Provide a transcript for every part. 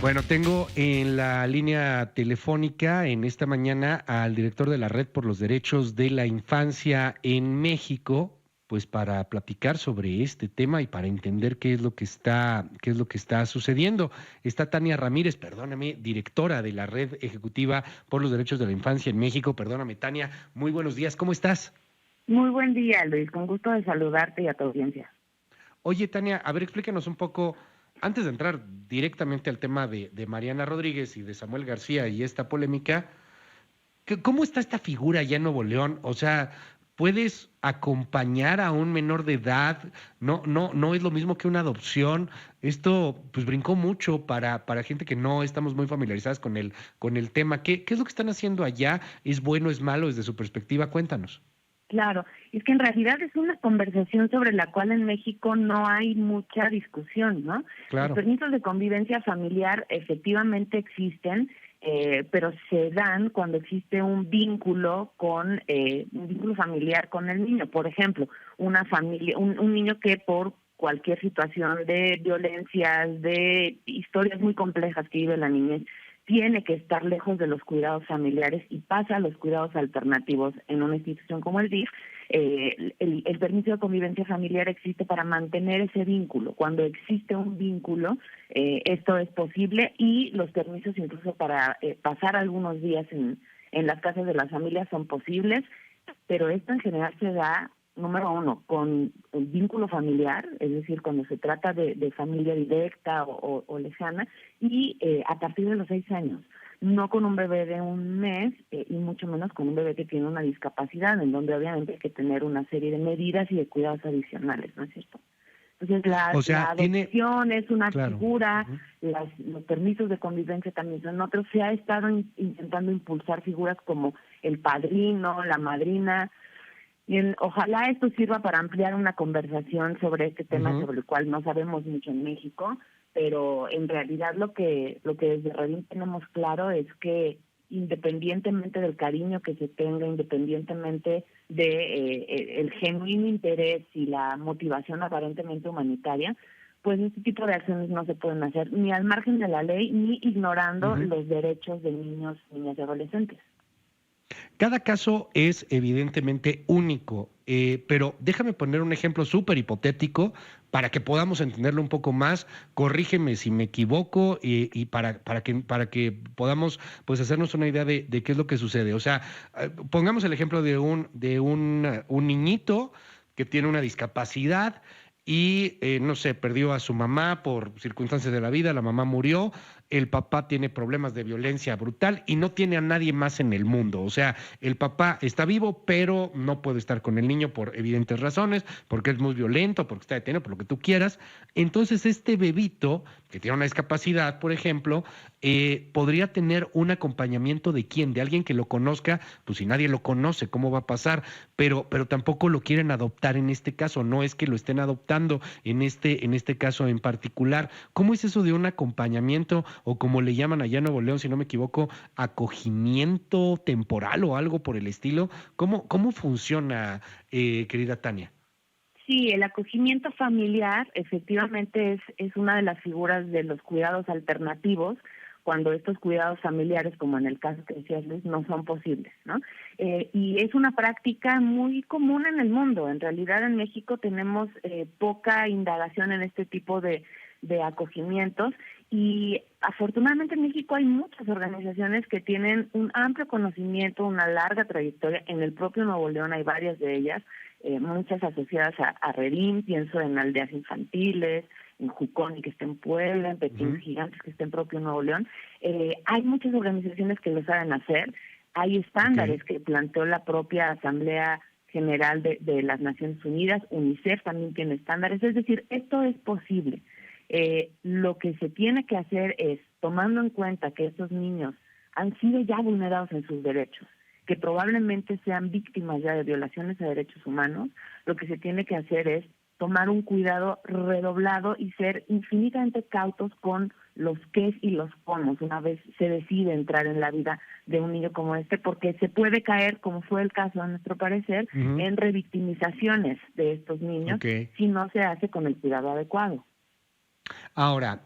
Bueno, tengo en la línea telefónica en esta mañana al director de la Red por los Derechos de la Infancia en México, pues para platicar sobre este tema y para entender qué es lo que está sucediendo. Está Tania Ramírez, perdóname, directora de la Red Ejecutiva por los Derechos de la Infancia en México. Perdóname, Tania, muy buenos días, ¿cómo estás? Muy buen día, Luis. Con gusto de saludarte y a tu audiencia. Oye, Tania, a ver, explícanos un poco, antes de entrar directamente al tema de Mariana Rodríguez y de Samuel García y esta polémica. ¿Cómo está esta figura allá en Nuevo León? O sea, ¿puedes acompañar a un menor de edad? No es lo mismo que una adopción. Esto pues brincó mucho para gente que no estamos muy familiarizadas con el tema. ¿Qué es lo que están haciendo allá? ¿Es bueno, es malo desde su perspectiva? Cuéntanos. Claro, es que en realidad es una conversación sobre la cual en México no hay mucha discusión, ¿no? Los Claro. permisos de convivencia familiar efectivamente existen, pero se dan cuando existe un vínculo familiar con el niño. Por ejemplo, una familia, un niño que por cualquier situación de violencias, de historias muy complejas que vive la niñez, tiene que estar lejos de los cuidados familiares y pasa a los cuidados alternativos en una institución como el DIF. El permiso de convivencia familiar existe para mantener ese vínculo. Cuando existe un vínculo, esto es posible, y los permisos incluso para pasar algunos días en las casas de las familias son posibles, pero esto en general se da, número uno, con el vínculo familiar, es decir, cuando se trata de familia directa o lejana, y a partir de los 6 años, no con un bebé de un mes, y mucho menos con un bebé que tiene una discapacidad, en donde obviamente hay que tener una serie de medidas y de cuidados adicionales, ¿no es cierto? Entonces, O la sea, tiene, adopción es una claro. figura, Ujú. los permisos de convivencia también son otros. Se ha estado intentando impulsar figuras como el padrino, la madrina. Ojalá esto sirva para ampliar una conversación sobre este tema Ujú. sobre el cual no sabemos mucho en México, pero en realidad lo que desde Redín tenemos claro es que independientemente del cariño que se tenga, independientemente de el genuino interés y la motivación aparentemente humanitaria, pues este tipo de acciones no se pueden hacer ni al margen de la ley ni ignorando Ujú. los derechos de niños, niñas y adolescentes. Cada caso es evidentemente único, pero déjame poner un ejemplo súper hipotético para que podamos entenderlo un poco más. Corrígeme si me equivoco y para que podamos pues hacernos una idea de qué es lo que sucede. O sea, pongamos el ejemplo un niñito que tiene una discapacidad y no sé, perdió a su mamá por circunstancias de la vida, la mamá murió, el papá tiene problemas de violencia brutal y no tiene a nadie más en el mundo. O sea, el papá está vivo, pero no puede estar con el niño por evidentes razones, porque es muy violento, porque está detenido, por lo que tú quieras. Entonces, este bebito, que tiene una discapacidad, por ejemplo, podría tener un acompañamiento de quién, de alguien que lo conozca, pues si nadie lo conoce, ¿cómo va a pasar? Pero tampoco lo quieren adoptar en este caso, no es que lo estén adoptando en este caso en particular. ¿Cómo es eso de un acompañamiento o como le llaman allá en Nuevo León, si no me equivoco, acogimiento temporal o algo por el estilo? ¿Cómo funciona, querida Tania? Sí, el acogimiento familiar efectivamente es una de las figuras de los cuidados alternativos cuando estos cuidados familiares, como en el caso que decías Luis, no son posibles, ¿no? Y es una práctica muy común en el mundo. En realidad en México tenemos poca indagación en este tipo de acogimientos, y afortunadamente en México hay muchas organizaciones que tienen un amplio conocimiento, una larga trayectoria. En el propio Nuevo León hay varias de ellas, muchas asociadas a Redín, pienso en Aldeas Infantiles, en Jucón, que está en Puebla, en Pequeños Ujú. Gigantes, que está en propio Nuevo León. Hay muchas organizaciones que lo saben hacer. Hay Ok. estándares que planteó la propia Asamblea General de las Naciones Unidas. UNICEF también tiene estándares. Es decir, esto es posible. Lo que se tiene que hacer es, tomando en cuenta que estos niños han sido ya vulnerados en sus derechos, que probablemente sean víctimas ya de violaciones a derechos humanos, lo que se tiene que hacer es tomar un cuidado redoblado y ser infinitamente cautos con los qués y los cómo una vez se decide entrar en la vida de un niño como este, porque se puede caer, como fue el caso a nuestro parecer, Ujú. en revictimizaciones de estos niños Ok. si no se hace con el cuidado adecuado. Ahora,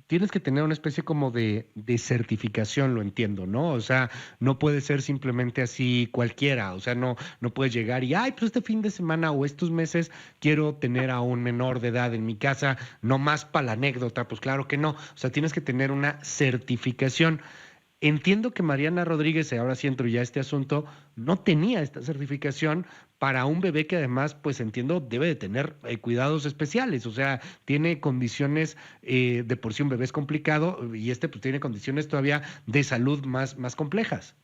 tienes que tener una especie como de certificación, lo entiendo, ¿no? O sea, no puede ser simplemente así cualquiera, o sea, no puedes llegar y, ay, pues este fin de semana o estos meses quiero tener a un menor de edad en mi casa, no más para la anécdota, pues claro que no, o sea, tienes que tener una certificación. Entiendo que Mariana Rodríguez, y ahora sí entro ya a este asunto, no tenía esta certificación para un bebé que además, pues entiendo, debe de tener cuidados especiales, o sea, tiene condiciones, de por sí un bebé es complicado y este pues tiene condiciones todavía de salud más complejas.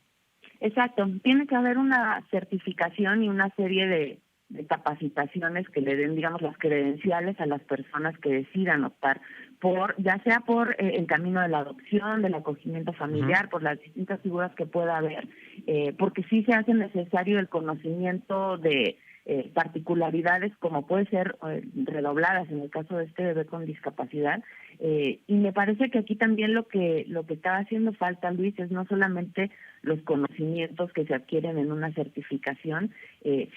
Exacto, tiene que haber una certificación y una serie de capacitaciones que le den, digamos, las credenciales a las personas que decidan optar por, ya sea por el camino de la adopción, del acogimiento Ujú. familiar, por las distintas figuras que pueda haber, porque sí se hace necesario el conocimiento de particularidades como puede ser redobladas en el caso de este bebé con discapacidad, y me parece que aquí también lo que está haciendo falta, Luis, es no solamente los conocimientos que se adquieren en una certificación,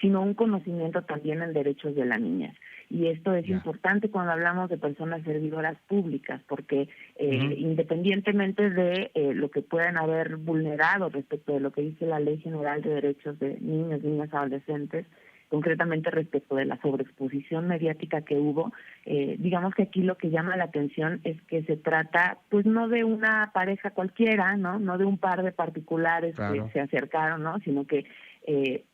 sino un conocimiento también en derechos de la niñez. Y esto es Ya. importante cuando hablamos de personas servidoras públicas, porque Ujú. independientemente de lo que puedan haber vulnerado respecto de lo que dice la Ley General de Derechos de Niños, Niñas, Adolescentes, concretamente respecto de la sobreexposición mediática que hubo, digamos que aquí lo que llama la atención es que se trata, pues no de una pareja cualquiera, no de un par de particulares que Claro, se acercaron, ¿no? Sino que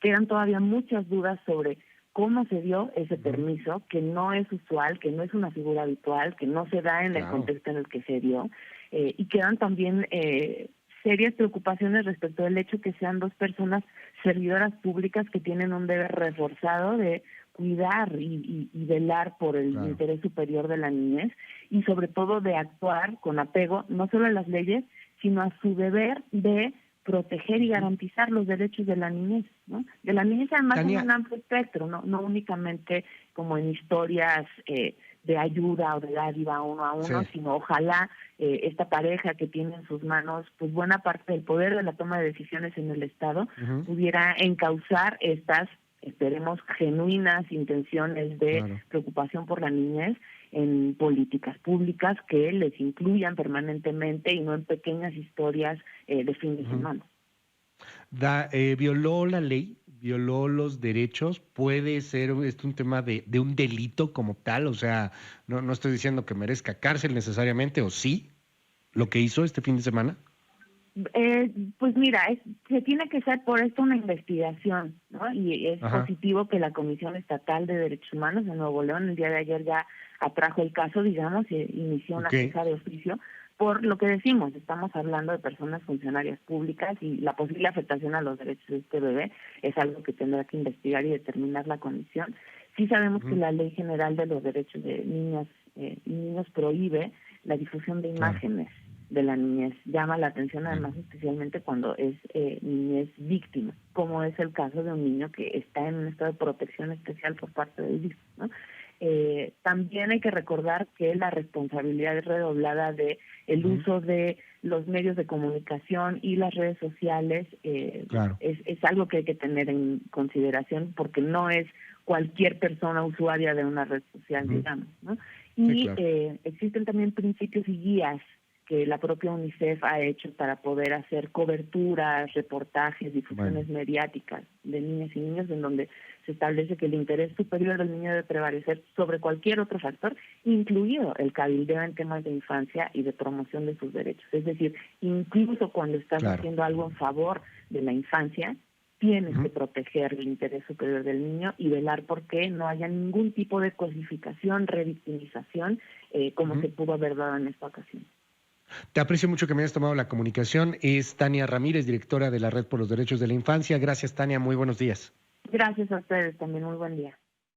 quedan todavía muchas dudas sobre cómo se dio ese ujú, permiso, que no es usual, que no es una figura habitual, que no se da en el claro, contexto en el que se dio, y quedan también serias preocupaciones respecto del hecho que sean dos personas servidoras públicas que tienen un deber reforzado de cuidar y velar por el claro. interés superior de la niñez y sobre todo de actuar con apego no solo a las leyes, sino a su deber de proteger y Ujú. garantizar los derechos de la niñez, ¿no? De la niñez además en Tania, un amplio espectro, no únicamente como en historias de ayuda o de dádiva uno a sí. uno, sino ojalá esta pareja que tiene en sus manos pues buena parte del poder de la toma de decisiones en el Estado Ujú. pudiera encauzar estas, esperemos, genuinas intenciones de Claro. preocupación por la niñez en políticas públicas que les incluyan permanentemente y no en pequeñas historias de fin de Ujú. semana. Violó la ley, violó los derechos, puede ser esto un tema de un delito como tal, o sea, no estoy diciendo que merezca cárcel necesariamente, o sí, lo que hizo este fin de semana. Pues mira, se tiene que hacer por esto una investigación, ¿no? Y es Ajá, positivo que la Comisión Estatal de Derechos Humanos de Nuevo León el día de ayer ya atrajo el caso, digamos, e inició una ok, queja de oficio por lo que decimos, estamos hablando de personas funcionarias públicas y la posible afectación a los derechos de este bebé es algo que tendrá que investigar y determinar la comisión. Sí sabemos que ujú, la Ley General de los Derechos de Niñas y Niños prohíbe la difusión de claro, imágenes de la niñez. Llama la atención bien, además especialmente cuando es niñez víctima, como es el caso de un niño que está en un estado de protección especial por parte del DIF, ¿no? También hay que recordar que la responsabilidad es redoblada de el ujú, uso de los medios de comunicación y las redes sociales, claro, es algo que hay que tener en consideración porque no es cualquier persona usuaria de una red social, ujú, digamos, ¿no? sí, Y claro, existen también principios y guías que la propia UNICEF ha hecho para poder hacer coberturas, reportajes, bueno, difusiones mediáticas de niñas y niños, en donde se establece que el interés superior del niño debe prevalecer sobre cualquier otro factor, incluido el cabildeo en temas de infancia y de promoción de sus derechos. Es decir, incluso cuando estás claro, haciendo algo en favor de la infancia, tienes ujú, que proteger el interés superior del niño y velar por que no haya ningún tipo de cosificación, revictimización, como ujú. se pudo haber dado en esta ocasión. Te aprecio mucho que me hayas tomado la comunicación. Es Tania Ramírez, directora de la Red por los Derechos de la Infancia. Gracias, Tania. Muy buenos días. Gracias a ustedes también, muy buen día.